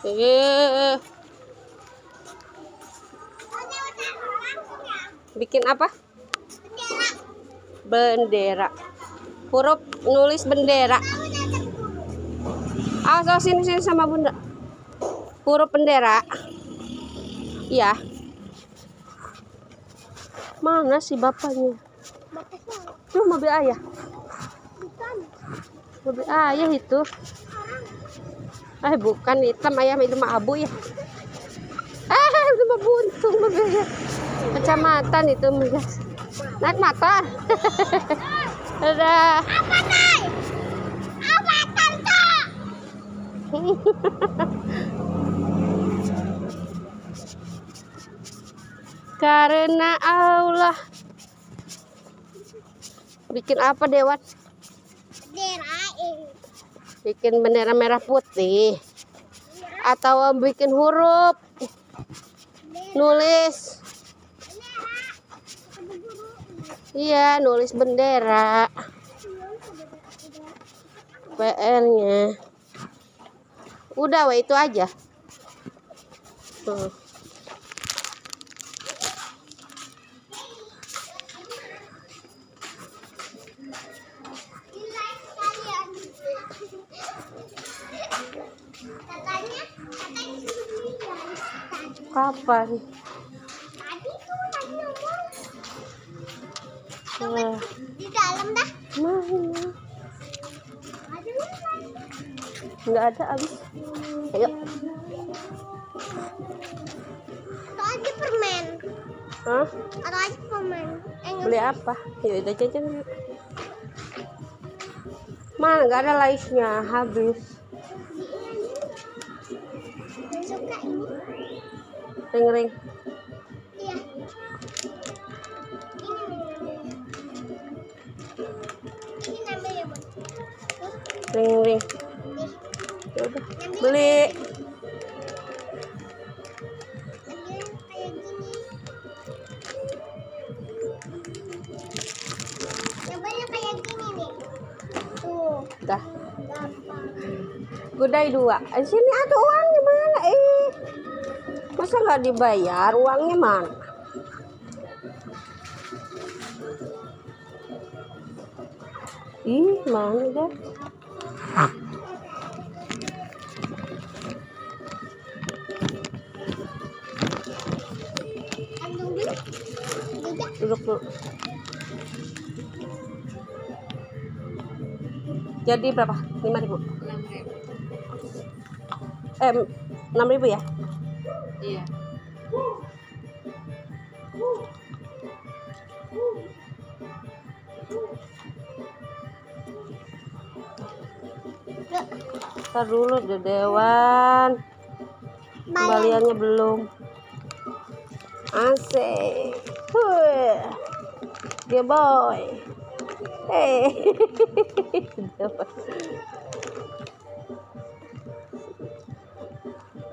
Eh, bikin apa? Bendera. Huruf nulis bendera. So sini sama bunda. Huruf bendera. Iya. Mana sih bapaknya? Tuh mobil ayah. Mobil ayah itu. Bukan hitam, ayam itu mah abu ya. Itu mah buntung mobilnya. Kecamatan itu naik motor. Ada. Apa nih? Apa tante? Karena Allah. Bikin apa Dewan? Bendera. Bikin bendera merah putih. Atau bikin huruf. Nulis. Iya, nulis bendera. PR-nya. Udah, itu aja. Kapan? Tadi tuh tadi ngomong. Di dalam dah. Mana? Nggak ada abis. Ayo. Atau aja permen. Hah? Atau aja permen. Beli apa? Ya udah jajan yuk. Mana nggak ada laisnya, habis. Yang suka ini. Ring-ring. Iya. Ini nambah ya, Bun. Ring-ring. Ya udah, beli. Kayak gini. Nambahnya kayak gini nih. Tuh. Dah. Gampang. Gudai 2. Sini ada uangnya mana? Masa nggak dibayar? Uangnya mana? Mana deh? Andung dulu. Duduk dulu. Jadi berapa? 5.000. 6.000 ya? Iya. Ntar dulu deh Dewan. Kembaliannya belum. Asik. Dia boy.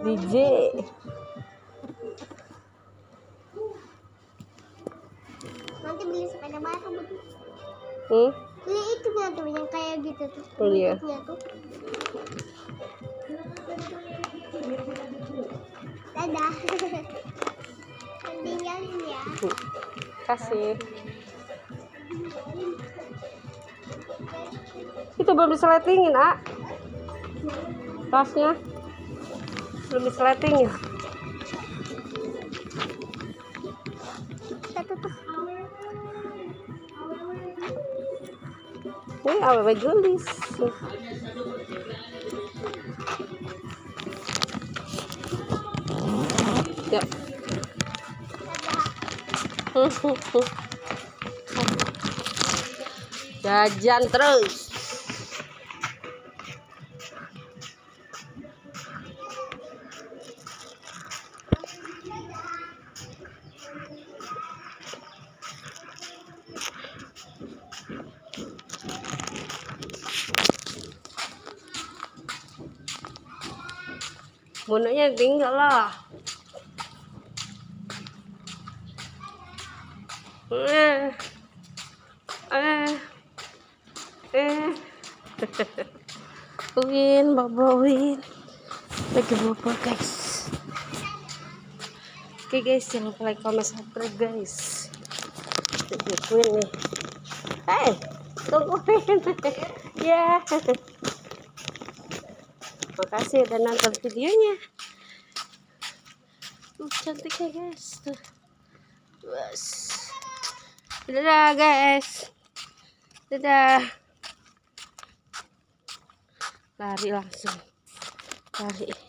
DJ. Nanti beli sepeda baru, Bun. Beli itu tuh yang kayak gitu tuh. Oh iya. Tuh. Dadah. Tinggalin ya. Kasih. Itu belum diseletingin, tasnya belum diseletingin. Ini aww gelis. Ya. Jajan terus. Bundanya tinggal lah. Win, babawin. Lagi bobo guys. Oke guys, jangan lupa like, comment, subscribe guys. Tungguin nih. Hey, tungguin. Ya. Makasih udah nonton videonya. Cantiknya guys. Tuh. Bas. Dadah guys. Dadah. Lari langsung. Lari.